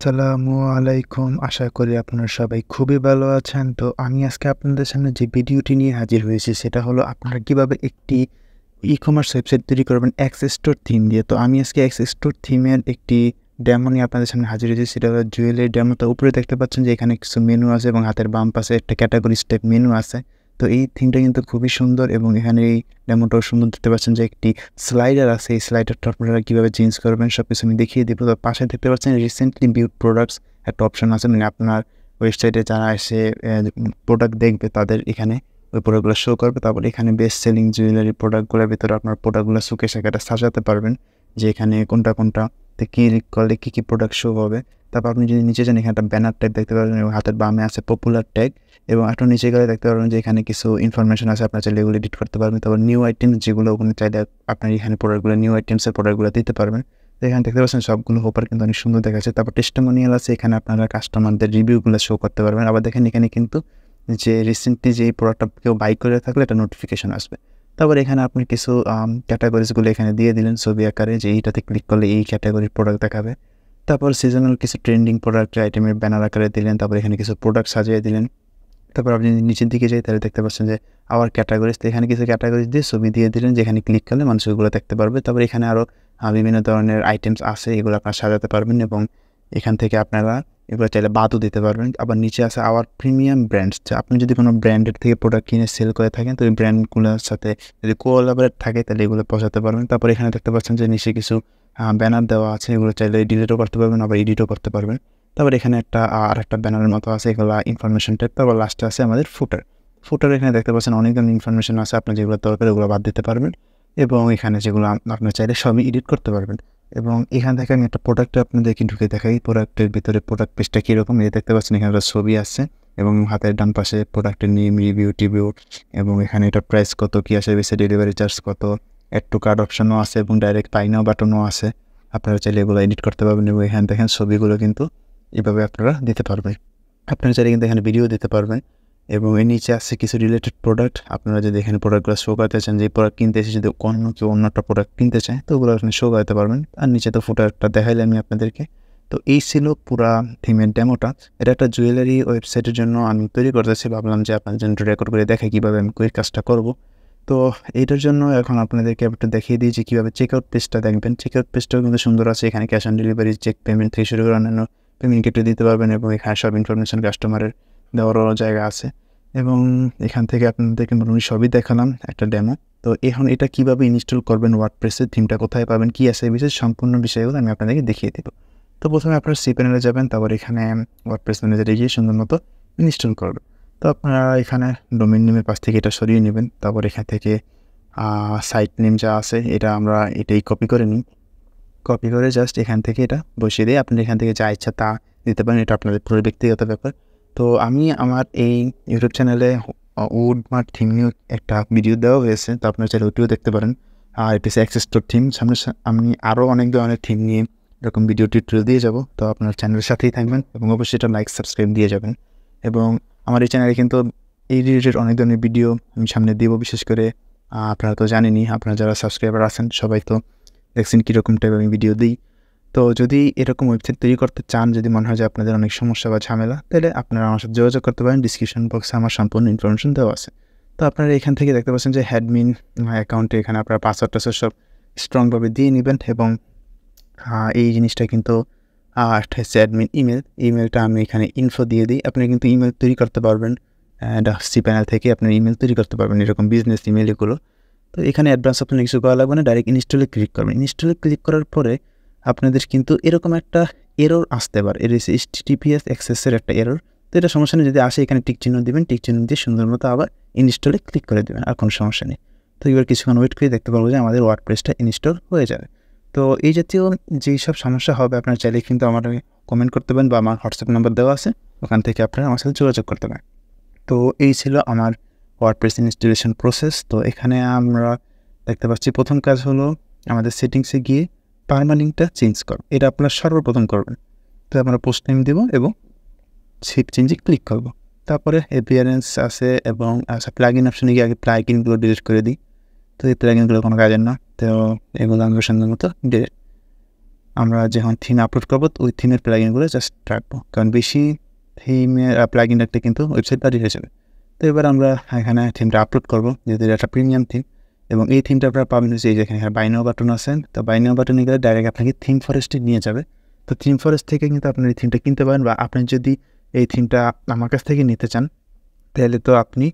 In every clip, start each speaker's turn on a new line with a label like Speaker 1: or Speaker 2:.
Speaker 1: আসসালামু আলাইকুম। আশা করি আপনারা সবাই খুবই ভালো আছেন। তো আমি আজকে আপনাদের সামনে যে ভিডিওটি নিয়ে হাজির হয়েছি সেটা হলো আপনারা কিভাবে একটি ই-কমার্স ওয়েবসাইট তৈরি করবেন Xstore থিম দিয়ে। তো আমি আজকে Xstore থিমের একটি ডেমো নিয়ে আপনাদের সামনে হাজির হয়েছি। সেটা হলো জুয়েলারি ডেমো। তো উপরে দেখতে পাচ্ছেন যে এখানে কিছু মেনু আছে এবং হাতের বাম পাশে একটা ক্যাটাগরিজ টাইপ মেনু আছে। তো এই থিমটা কিন্তু খুবই সুন্দর এবং এখানে এই ডেমোটাও সুন্দর। দেখতে পাচ্ছেন যে একটি স্লাইডার আছে। এই স্লাইডারটা আপনারা কীভাবে চেঞ্জ করবেন সবকিছু আমি দেখিয়ে দিব। তো পাশে দেখতে পাচ্ছেন রিসেন্টলি বিউড প্রোডাক্টস একটা অপশন আছে, মানে আপনার ওয়েবসাইটে যারা এসে প্রোডাক্ট দেখবে তাদের এখানে ওই প্রোডাক্টগুলো শো করবে। তারপর এখানে বেস্ট সেলিং জুয়েলারি প্রোডাক্টগুলোর ভিতরে আপনার প্রোডাক্টগুলো সুকে সেখানে সাজাতে পারবেন যে এখানে কোনটাতে ক্লিক করলে কী কী প্রোডাক্ট শো হবে। তারপর আপনি যদি নিচে যান এখানে একটা ব্যানার ট্যাগ দেখতে পারবেন এবং হাতের বামে আছে পপুলার ট্যাগ এবং একটু নিচে গেলে দেখতে পারবেন যে এখানে কিছু ইনফরমেশন আছে, আপনার চাইলে এগুলো এডিট করতে পারবেন। তারপর নিউ আইটেমস যেগুলো ওখানে চাইলে আপনার এখানে প্রোডাক্টগুলো নিউ আইটেমসের প্রোডাক্টগুলো দিতে পারবেন। তো এখানে দেখতে পাচ্ছেন সবগুলো হোপার কিন্তু অনেক সুন্দর দেখাচ্ছে। তারপর টেস্টিমোনিয়াল আছে, এখানে আপনারা কাস্টমারদের রিভিউগুলো শো করতে পারবেন। আবার দেখেন এখানে কিন্তু যে রিসেন্টলি যে প্রোডাক্টটা কেউ বাই করে থাকলে একটা নোটিফিকেশন আসবে। তারপর এখানে আপনি কিছু ক্যাটাগরিজগুলো এখানে দিয়ে দিলেন ছবি আকারে যে এইটাতে ক্লিক করলে এই ক্যাটাগরির প্রোডাক্ট দেখাবে। তারপর সিজনাল কিছু ট্রেন্ডিং প্রোডাক্ট আইটেমের ব্যানার আকারে দিলেন। তারপর এখানে কিছু প্রোডাক্ট সাজিয়ে দিলেন। তারপর আপনি নিচের দিকে যাই তাহলে দেখতে পাচ্ছেন যে আবার ক্যাটাগরিজ, তো এখানে কিছু ক্যাটাগরিজ দিয়ে ছবি দিয়ে দিলেন যেখানে ক্লিক করলে মানুষ ওগুলো দেখতে পারবে। তারপর এখানে আরও বিভিন্ন ধরনের আইটেমস আছে, এগুলো আপনারা সাজাতে পারবেন এবং এখান থেকে আপনারা এগুলো চাইলে বাদও দিতে পারবেন। আবার নিচে আছে আওয়ার প্রিমিয়াম ব্র্যান্ডস, আপনি যদি কোনো ব্র্যান্ডের থেকে প্রোডাক্ট কিনে সেল করে থাকেন তো ওই ব্র্যান্ডগুলোর সাথে যদি কোলাবরেট থাকে তাহলে এগুলো পৌঁছাতে পারবেন। তারপর এখানে দেখতে পাচ্ছেন যে নিচে কিছু ব্যানার দেওয়া আছে, এগুলো চাইলে ডিলিটও করতে পারবেন আবার এডিটও করতে পারবেন। তারপর এখানে আরেকটা ব্যানারের মতো আছে, এগুলো ইনফরমেশন টাইপ। তারপর লাস্টে আছে আমাদের ফুটার এখানে দেখতে পাচ্ছেন অনেক ধরনের ইনফরমেশন আছে, আপনার যেগুলো দরকার ওগুলো বাদ দিতে পারবেন এবং এখানে যেগুলো আপনার চাইলে সবই এডিট করতে পারবেন। এবং এখান থেকে আমি একটা প্রোডাক্টে আপনাদেরকে ঢুকে দেখাই প্রোডাক্টের ভিতরে প্রোডাক্ট পেজটা কীরকম। এই দেখতে পাচ্ছেন এখানে একটা ছবি আছে এবং হাতের ডান পাশে প্রোডাক্টের নেম, রিভিউ এবং এখানে এটা প্রাইস কত, কী আসে, বেশি ডেলিভারি চার্জ কত, অ্যাড টু কার্ড অপশনও আছে এবং ডাইরেক্ট পাই নাও বাটনও আছে। আপনারা চাইলে এগুলো এডিট করতে পারবেন এবং এখানে দেখেন ছবিগুলো কিন্তু এভাবে আপনারা দিতে পারবেন। আপনারা চাইলে কিন্তু এখানে ভিডিও দিতে পারবেন এবং এর নিচে আছে কিছু রিলেটেড প্রোডাক্ট। আপনারা যদি এখানে প্রোডাক্টগুলো শো করতে চান, যে প্রোডাক্ট কিনতে এসে যদি অন্য একটা প্রোডাক্ট কিনতে চায় তো ওগুলো এখানে শো করতে পারবেন। আর নিচে তো ফুটারটা দেখাইলে আমি আপনাদেরকে। তো এই ছিল পুরা থিমের ডেমোটা। এটা একটা জুয়েলারি ওয়েবসাইটের জন্য আমি তৈরি করতেছি, ভাবলাম যে আপনাদের জন্য রেকর্ড করে দেখাই কীভাবে আমি এই কাজটা করব। তো এইটার জন্য এখন আপনাদেরকে একটু দেখিয়ে দিই যে কীভাবে চেকআউট পেজটা দেখবেন। চেকআউট পেজটাও কিন্তু সুন্দর আছে, এখানে cash on delivery, cheque payment থেকে শুরু করে অন্যান্য পেমেন্ট কেটে দিতে পারবেন এবং এখানে সব ইনফরমেশন কাস্টমারের দেওয়ারও জায়গা আছে এবং এখান থেকে আপনাদেরকে মোটামুটি সবই দেখালাম একটা ডেমো। তো এখন এটা কীভাবে ইনস্টল করবেন, ওয়ার্ডপ্রেসের থিমটা কোথায় পাবেন, কী আছে বিশেষ সম্পূর্ণ বিষয়গুলো আমি আপনাদেরকে দেখিয়ে দেবো। তো প্রথমে আপনারা সি প্যানেলে যাবেন, তারপর এখানে ওয়ার্ডপ্রেস ম্যানেজারে গিয়ে সুন্দর মতো ইনস্টল করবেন। তো আপনারা এখানে ডোমেইন নেমের পাশ থেকে এটা সরিয়ে নেবেন। তারপর এখান থেকে সাইট নেম যা আছে আমরা এটাই কপি করে নিই। কপি করে জাস্ট এখান থেকে এটা বসিয়ে দিয়ে আপনি এখান থেকে যা ইচ্ছা তা দিতে পারেন, এটা আপনাদের পুরো ব্যক্তিগত ব্যাপার। তো আমি আমার এই ইউটিউব চ্যানেলে উডমার্ট থিম নিয়ে একটা ভিডিও দেওয়া হয়েছে, তো আপনারা চাইলে ওটিও দেখতে পারেন। আর এটি হচ্ছে Xstore থিম। সামনে আমি আরও অনেক ধরনের থিম নিয়ে এরকম ভিডিও টিউটোরিয়াল দিয়ে যাব। তো আপনার চ্যানেলের সাথেই থাকবেন এবং অবশ্যই এটা লাইক সাবস্ক্রাইব দিয়ে যাবেন। এবং আমার এই চ্যানেলে কিন্তু এই রিলেটেড অনেক ধরনের ভিডিও আমি সামনে দেবো। বিশেষ করে আপনারা তো জানেনই, আপনারা যারা সাবস্ক্রাইবার আছেন সবাই তো দেখছেন কীরকম টাইপ আমি ভিডিও দিই। তো যদি এরকম ওয়েবসাইট তৈরি করতে চান, যদি মনে হয় যে আপনাদের অনেক সমস্যা বা ঝামেলা, তাহলে আপনারা আমার সাথে যোগাযোগ করতে পারেন। ডিসক্রিপশন বক্সে আমার সম্পূর্ণ ইনফরমেশন দেওয়া আছে। তো আপনারা এখান থেকে দেখতে পাচ্ছেন যে অ্যাডমিন অ্যাকাউন্টে এখানে আপনারা পাসওয়ার্ড টাসওয়ার্ড সব স্ট্রংভাবে দিয়ে নেবেন এবং এই জিনিসটা কিন্তু একটা হচ্ছে অ্যাডমিন ইমেলটা আমি এখানে ইনফো দিয়ে দিই। আপনি কিন্তু ইমেল তৈরি করতে পারবেন, সি প্যানেল থেকে আপনার ইমেল তৈরি করতে পারবেন, এরকম বিজনেস ইমেল এগুলো। তো এখানে অ্যাডভান্স আপনার কিছু করা লাগবে না, ডাইরেক্ট ইনস্টলে ক্লিক করবেন। ইনস্টলে ক্লিক করার পরে আপনাদের কিন্তু এরকম একটা এরর আসতে পারে, এর HTTPS অ্যাক্সেসের একটা এরর। তো এটা সমস্যা নেই, যদি আসে এখানে টিক চিহ্ন দেবেন, টিক চিহ্ন দিয়ে সুন্দর মতো আবার ইনস্টলে ক্লিক করে দেবেন, আর কোনো সমস্যা নেই। তো এবার কিছুক্ষণ ওয়েট করে দেখতে পারবো যে আমাদের ওয়ার্ডপ্রেসটা ইনস্টল হয়ে যাবে। তো এই জাতীয় যেই সব সমস্যা হবে আপনারা চাইলে কিন্তু আমার কমেন্ট করতে পারেন বা আমার হোয়াটসঅ্যাপ নাম্বার দেওয়া আছে, ওখান থেকে আপনারা আমার সাথে যোগাযোগ করতে পারেন। তো এই ছিল আমার ওয়ার্ডপ্রেস ইনস্টলেশন প্রসেস। তো এখানে আমরা দেখতে পাচ্ছি প্রথম কাজ হলো আমাদের সেটিংসে গিয়ে পারমালিংকটা চেঞ্জ করো, এটা আপনারা সর্বপ্রথম করবেন। তো আমরা পোস্ট নেম দেবো এবং সেভ চেঞ্জে ক্লিক করবো। তারপরে অ্যাপিয়ারেন্স আছে এবং প্লাগইন অপশনে গিয়ে আগে প্লাগইনগুলো ডিলিট করে দিই। তো এই প্লাগইনগুলো কোনো কাজের না, তো এগুলো আমরা সুন্দর মতো ডিলিট, আমরা যখন থিম আপলোড করবো ওই থিমের প্লাগইনগুলো জাস্ট রাখবো, কারণ বেশি থিমের প্লাগইন রাখতে কিন্তু ওয়েবসাইট বাড়ি হয়ে যাবে। তো এবার আমরা এখানে থিমটা আপলোড করবো, যেহেতু এটা একটা প্রিমিয়াম থিম, এবং এই থিমটা আপনারা পাবেন হচ্ছে এই যে এখানে বাই নাও বাটন আছে। তো বাই নাও বাটনে গেলে ডাইরেক্ট আপনাকে থিম ফরেস্টে নিয়ে যাবে। তো থিম ফরেস্ট থেকে কিন্তু আপনার এই থিমটা কিনতে পারেন, বা আপনি যদি এই থিমটা আমার কাছ থেকে নিতে চান তাহলে তো আপনি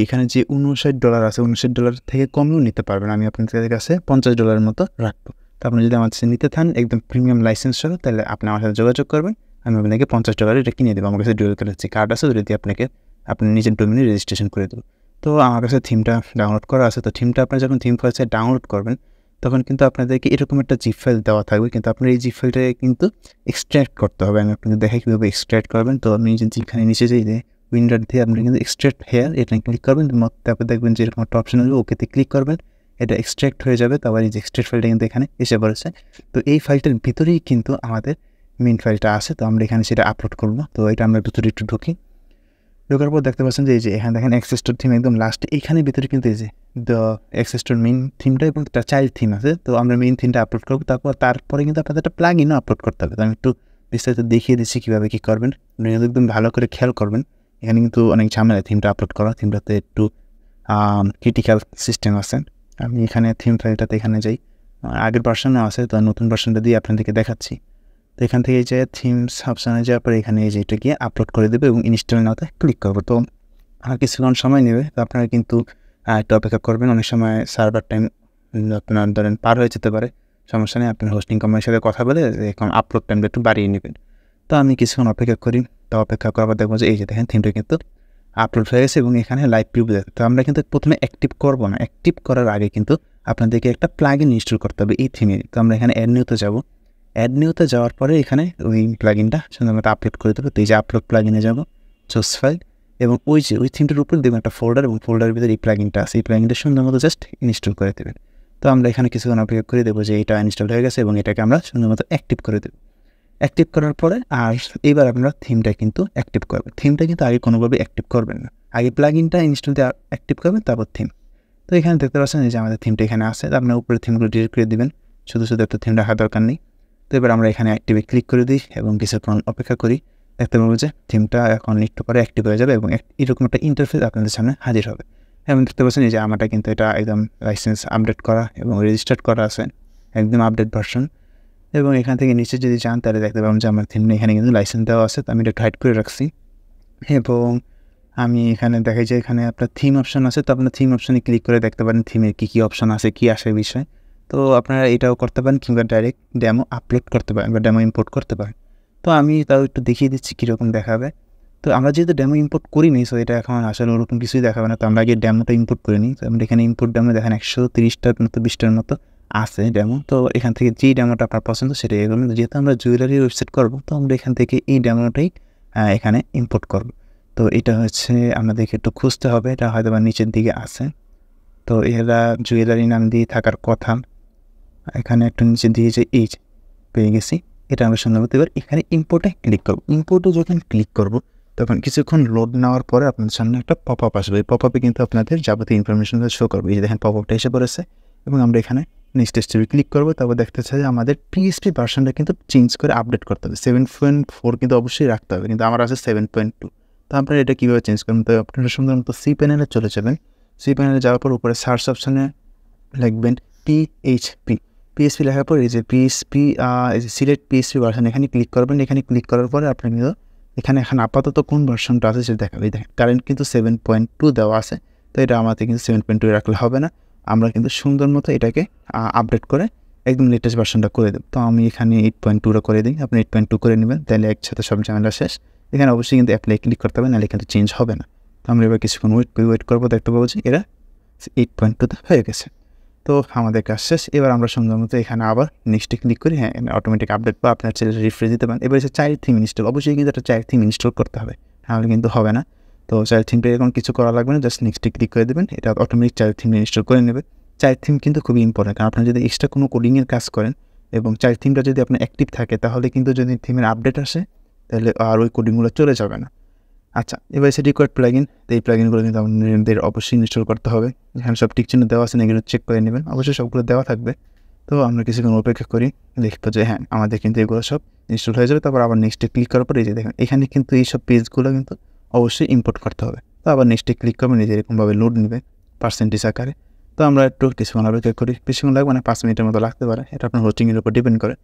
Speaker 1: এখানে যে $59 আছে $59 থেকে কমেও নিতে পারবেন। আমি আপনাদের কাছে $50 মতো রাখবো। তো আপনি যদি আমার কাছে নিতে চান একদম প্রিমিয়াম লাইসেন্স সহ, তাহলে আপনি আমার সাথে যোগাযোগ করবেন, আমি আপনাকে $50 এটা কিনে দেবো। আমার কাছে ডুয়েল কালার যে কার্ড আছে ওটা দিয়ে আপনাকে আপনি নিজের ডোমেইনে রেজিস্ট্রেশন করে দেবো। তো আমার কাছে থিমটা ডাউনলোড করা আছে। তো থিমটা আপনি যখন থিম ফাইলসে ডাউনলোড করবেন তখন কিন্তু আপনাদেরকে এরকম একটা জিপ ফাইল দেওয়া থাকবে, কিন্তু আপনার এই জিপ ফাইলটাকে কিন্তু এক্সট্র্যাক্ট করতে হবে। আমি আপনাকে দেখাই কীভাবে এক্সট্র্যাক্ট করবেন। তো আপনি যেখানে নিচে যে উইন্ডোর দিয়ে আপনি কিন্তু এক্সট্র্যাক্ট হেয়ার এটা ক্লিক করবেন, তারপর দেখবেন যে এরকম একটা অপশন আসবে, ওকেতে ক্লিক করবেন, এটা এক্সট্র্যাক্ট হয়ে যাবে। তারপর এই যে এক্সট্র্যাক্ট ফাইলটা কিন্তু এখানে এসে পড়েছে। তো এই ফাইলটার ভিতরেই কিন্তু আমাদের মেইন ফাইলটা আছে। তো আমরা এখানে সেটা আপলোড করবো। তো এটা আমরা ভিতরে একটু ঢুকি, ঢোকার পর দেখতে পাচ্ছেন যে এই যে এখানে দেখেন Xstore থিম একদম লাস্টে, এইখানে ভিতরে কিন্তু এই যে Xstore মেইন থিমটা এবং একটা চাইল্ড থিম আছে। তো আমরা মেইন থিমটা আপলোড করবো, তারপরে কিন্তু আপনাদের একটা প্লাগইনও আপলোড করতে হবে। তো আমি একটু বিস্তারিত দেখিয়ে দিচ্ছি কীভাবে কী করবেন, আপনি একদম ভালো করে খেয়াল করবেন। এখানে কিন্তু অনেক ঝামেলা থিমটা আপলোড করা, থিমটাতে একটু ক্রিটিক্যাল সিস্টেম আছে। আমি এখানে থিম ফাইলটাতে এখানে যাই, আগের ভার্সনও আছে, তো নতুন ভার্সনটা দিয়ে আপনাদেরকে দেখাচ্ছি। তো এখান থেকে যে থিমস অপশানে যাওয়ার পরে এখানে এই যে এটা গিয়ে আপলোড করে দেবে এবং ইনস্টল নাওতে ক্লিক করবো। তো কিছুক্ষণ সময় নেবে, তো আপনারা কিন্তু একটু অপেক্ষা করবেন। অনেক সময় সার্ভার টাইম আপনার ধরেন পার হয়ে যেতে পারে, সমস্যা নেই, আপনার হোস্টিং কোম্পানির সাথে কথা বলে এখন আপলোড টাইমটা একটু বাড়িয়ে নেবেন। তো আমি কিছুক্ষণ অপেক্ষা করি। তো অপেক্ষা করার পর দেখবো যে এই যে দেখেন থিমটা কিন্তু আপলোড হয়ে গেছে এবং এখানে লাইভ প্রিভিউ দেখে। তো আমরা কিন্তু প্রথমে অ্যাক্টিভ করবো না, অ্যাক্টিভ করার আগে কিন্তু আপনাদেরকে একটা প্লাগইন ইনস্টল করতে হবে এই থিমে। তো আমরা এখানে অ্যাড নিউতে যাবো, অ্যাড নিউতে যাওয়ার পরে এখানে ওই প্লাগইনটা সুন্দর মতো আপলোড করে দেবো। তো এই যে আপলোড প্লাগইনে যাবো, চুজ ফাইল, এবং ওই থিমটার উপরে দেবেন একটা ফোল্ডার, এবং ফোল্ডারের ভিতরে এই প্লাগইনটা আছে, এই প্লাগইনটা সুন্দর মতো জাস্ট ইনস্টল করে দেবেন। তো আমরা এখানে কিছুক্ষণ অপেক্ষা করে দেবো যে এটা ইনস্টল হয়ে গেছে এবং এটাকে আমরা সুন্দর মতো অ্যাক্টিভ করে দেবো। অ্যাক্টিভ করার পরে আর এবার আপনারা থিমটা কিন্তু অ্যাক্টিভ করবেন। থিমটা কিন্তু আগে কোনোভাবে অ্যাক্টিভ করবেন না, আগে প্লাগইনটা ইনস্টল দিয়ে অ্যাক্টিভ করবেন, তারপর থিম। তো এখানে দেখতে পাচ্ছেন যে আমাদের থিমটা এখানে আছে। আপনার উপরে থিমগুলো ডিলিট করে দেবেন, শুধু একটা থিম রাখার দরকার নেই। তো এবার আমরা এখানে অ্যাক্টিভে ক্লিক করে দিই এবং কিছুক্ষণ অপেক্ষা করি। দেখতে পাবো যে থিমটা এখন একটু পরে অ্যাক্টিভ হয়ে যাবে এবং এরকম একটা ইন্টারফেস আপনাদের সামনে হাজির হবে। এবং দেখতে পাচ্ছেন যে আমারটা কিন্তু এটা একদম লাইসেন্স আপডেট করা এবং রেজিস্টার্ড করা আছে, একদম আপডেট ভার্সন। এবং এখান থেকে নিচে যদি যান তাহলে দেখতে পাবেন যে আমার থিম এখানে কিন্তু লাইসেন্স দেওয়া আছে। তো আমি এটা হাইড করে রাখছি এবং আমি এখানে দেখাই যে এখানে আপনার থিম অপশন আছে। তো আপনার থিম অপশনে ক্লিক করে দেখতে পারেন থিমের কী অপশন আছে, কী আসে বিষয়। তো আপনারা এটাও করতে পারেন, কিংবা ডাইরেক্ট ডেমো আপলোড করতে পারেন বা ডেমো ইম্পোর্ট করতে পারেন। তো আমি তাও একটু দেখিয়ে দিচ্ছি কীরকম দেখাবে। তো আমরা যেহেতু ডেমো ইম্পোর্ট করিনি, সো এটা এখন আসলে ওরকম কিছুই দেখাবে না। তো আমরা আগে ডেমোটা ইম্পোর্ট করে নিই। তো আমরা এখানে ইম্পোর্ট ডেমো দেখেন 130টার মতো 20টার মতো আছে ডেমো। তো এখান থেকে যেই ডেমোটা আপনার পছন্দ সেটাই এগোবেন। যেহেতু আমরা জুয়েলারি ওয়েবসাইট করবো, তো আমরা এখান থেকে এই ডেমোটাই এখানে ইম্পোর্ট করবো। তো এটা হচ্ছে আমাদেরকে একটু খুঁজতে হবে, এটা হয়তো বা নিচের দিকে আছে। তো এরা জুয়েলারি নাম দিয়ে থাকার কথা, এখানে একটু নিচে দিয়ে যে এই পেয়ে গেছি, এটা আমরা সুন্দর মতো এবার এখানে ইম্পোর্টে ক্লিক করবো। ইম্পোর্টে যখন ক্লিক করবো তখন কিছুক্ষণ লোড নেওয়ার পরে আপনাদের সামনে একটা পপ আপ আসবে। এই পপ আপে কিন্তু আপনাদের যাবতীয় ইনফরমেশনগুলো শো করবে। এই দেখেন পপ আপটা এসে পড়েছে এবং আমরা এখানে নেক্সট স্টেপে ক্লিক করবো। তারপর দেখতে চাই যে আমাদের PHP ভার্সনটা কিন্তু চেঞ্জ করে আপডেট করতে হবে। 7.4 কিন্তু অবশ্যই রাখতে হবে, কিন্তু আমার আছে 7.2। তো আপনারা এটা কীভাবে চেঞ্জ করবেন? তো আপনারা সুন্দর মতো সি প্যানেলে চলে যাবেন। সি প্যানেলে যাওয়ার পর উপরে সার্চ অপশানে লিখবেন PHP লেখার পর এই যে PHP এই যে সিলেক্ট PHP ভার্সন এখানে ক্লিক করবেন। এখানে ক্লিক করার পরে আপনি কিন্তু এখানে এখন আপাতত কোন ভার্সনটা আছে সেটা দেখাবে। দেখেন কারেন্ট কিন্তু 7.2 দেওয়া আছে। তো এটা আমাদের কিন্তু 7.2 রাখলে হবে না, আমরা কিন্তু সুন্দর মতো এটাকে আপডেট করে একদম লেটেস্ট ভার্সনটা করে দেব। তো আমি এখানে 8.2 করে দিই, আপনি 8.2 করে নেবেন, তাহলে একসাথে সব ঝামেলা শেষ। এখানে অবশ্যই কিন্তু অ্যাপ্লাই ক্লিক করতে হবে, নাহলে কিন্তু চেঞ্জ হবে না। তো আমরা এবার কিছুক্ষণ ওয়েট করবো, দেখতে পাবো যে এরা 8.2 হয়ে গেছে। তো আমাদের কাজ শেষ। এবার আমরা সুন্দর মতো এখানে আবার নেক্সটে ক্লিক করি। হ্যাঁ, অটোমেটিক আপডেট বা আপনার ছেলে রিফ্রেশ দিতে পারেন। এবার হচ্ছে চাইল্ড থিম ইনস্টল, অবশ্যই কিন্তু একটা চাইল্ড থিম ইনস্টল করতে হবে, নাহলে কিন্তু হবে না। তো চাইল্ড থিমটা এরকম কিছু করা লাগবে না, জাস্ট নেক্সটে ক্লিক করে দেবেন, এটা অটোমেটিক চাইল্ড থিম ইনস্টল করে নেবে। চাইল্ড থিম কিন্তু খুবই ইম্পর্টেন্ট, কারণ আপনার যদি এক্সট্রা কোনো কোডিংয়ের কাজ করেন এবং চাইল্ড থিমটা যদি আপনার অ্যাক্টিভ থাকে, তাহলে কিন্তু যদি থিমের আপডেট আসে তাহলে আর ওই কোডিংগুলো চলে যাবে না। আচ্ছা, এবার এসে রিকোয়ার্ড প্লাগইন। তো এই প্লাগইনগুলো কিন্তু আপনাদের অবশ্যই ইনস্টল করতে হবে। এখানে সব টিক চিহ্ন দেওয়া আছে না, এগুলো চেক করে নেবেন। অবশ্যই সবগুলো দেওয়া থাকবে। তো আমরা কিছুক্ষণ অপেক্ষা করি, দেখবো যে হ্যাঁ আমাদের কিন্তু এগুলো সব ইনস্টল হয়ে যাবে। তারপর আবার নেক্সটে ক্লিক করার পর এই যে দেখেন এখানে কিন্তু এই সব পেজগুলো কিন্তু অবশ্যই ইম্পোর্ট করতে হবে। তো আবার নেক্সটে ক্লিক করবেন, এই যে এরকমভাবে লোড নেবে পার্সেন্টেজ আকারে। তো আমরা একটু কিছুক্ষণ অপেক্ষা করি, বেশিক্ষণ লাগবে না, 5 মিনিটের মতো লাগতে পারে, এটা আপনার হোস্টিংয়ের উপর ডিপেন্ড করে।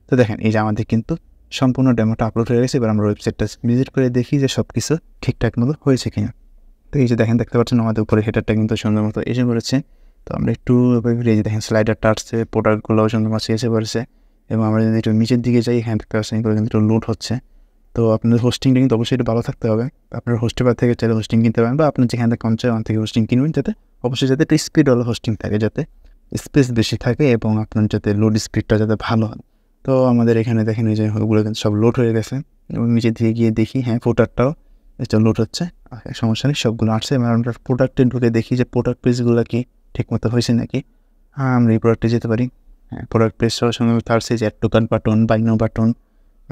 Speaker 1: তো দেখেন এই যে আমাদের কিন্তু সম্পূর্ণ ডেমোটা আপলোড হয়ে গেছে। এবার আমরা ওয়েবসাইটটা ভিজিট করে দেখি যে সব কিছু ঠিকঠাক মতো হয়েছে কিনা। তো এই যে দেখতে পাচ্ছেন আমাদের উপরে হেডারটা কিন্তু সুন্দর মতো এসে পড়েছে। তো আমরা একটু এই যে দেখেন স্লাইডারটা আসছে, প্রোডাক্টগুলোও সুন্দর মতো এসে পড়েছে। এবং আমরা যদি একটু নিচের দিকে যাই, হ্যাঁ দেখতে পাচ্ছেন এগুলো কিন্তু একটু লোড হচ্ছে। তো আপনাদের হোস্টিংটা কিন্তু অবশ্যই একটু ভালো থাকতে হবে। আপনার হোস্টের থেকে চাইলে হোস্টিং কিনতে পারেন, বা আপনি যেখান থেকে চাই ওখান থেকে হোস্টিং কিনবেন, যাতে অবশ্যই যাতে একটু স্পিডওয়ালা হোস্টিং থাকে, যাতে স্পেস বেশি থাকে এবং আপনার যাতে লোড স্পিডটা যাতে ভালো হয়। তো আমাদের এখানে দেখেন এই যে ওগুলো কিন্তু সব লোড হয়ে গেছে। এবং নিচের দিকে গিয়ে দেখি হ্যাঁ ফুটারটাও এটা লোড হচ্ছে, সমস্যা নেই, সবগুলো আসছে। এবার আমরা প্রোডাক্টে ঢুকে দেখি যে প্রোডাক্ট পেজগুলো কি ঠিকমতো হয়েছে নাকি। হ্যাঁ আমরা এই প্রোডাক্টে যেতে পারি। হ্যাঁ প্রোডাক্ট পেজ সবার সঙ্গে আসছে যে add to cart button, buy now button,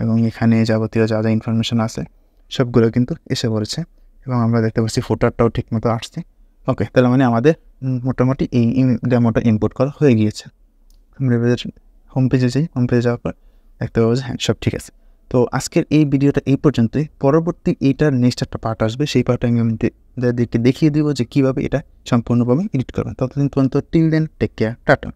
Speaker 1: এবং এখানে যাবতীয় যা যা ইনফরমেশান আছে সবগুলো কিন্তু এসে পড়েছে। এবং আমরা দেখতে পাচ্ছি ফুটারটাও ঠিকমতো আসছে। ওকে, তাহলে মানে আমাদের মোটামুটি এই ডেমোটা ইম্পোর্ট করা হয়ে গিয়েছে। আমরা এবার হোম পেজে যাই, হোম পেজে যাওয়ার পর দেখতে পাবো যে হ্যাঁ সব ঠিক আছে। তো আজকের এই ভিডিওটা এই পর্যন্তই। পরবর্তী এইটার নেক্সট একটা পার্ট আসবে, সেই পার্টটা আমি দেখিয়ে দিব যে কীভাবে এটা সম্পূর্ণভাবে এডিট করবেন। ততদিন পর্যন্ত till then take care, tata.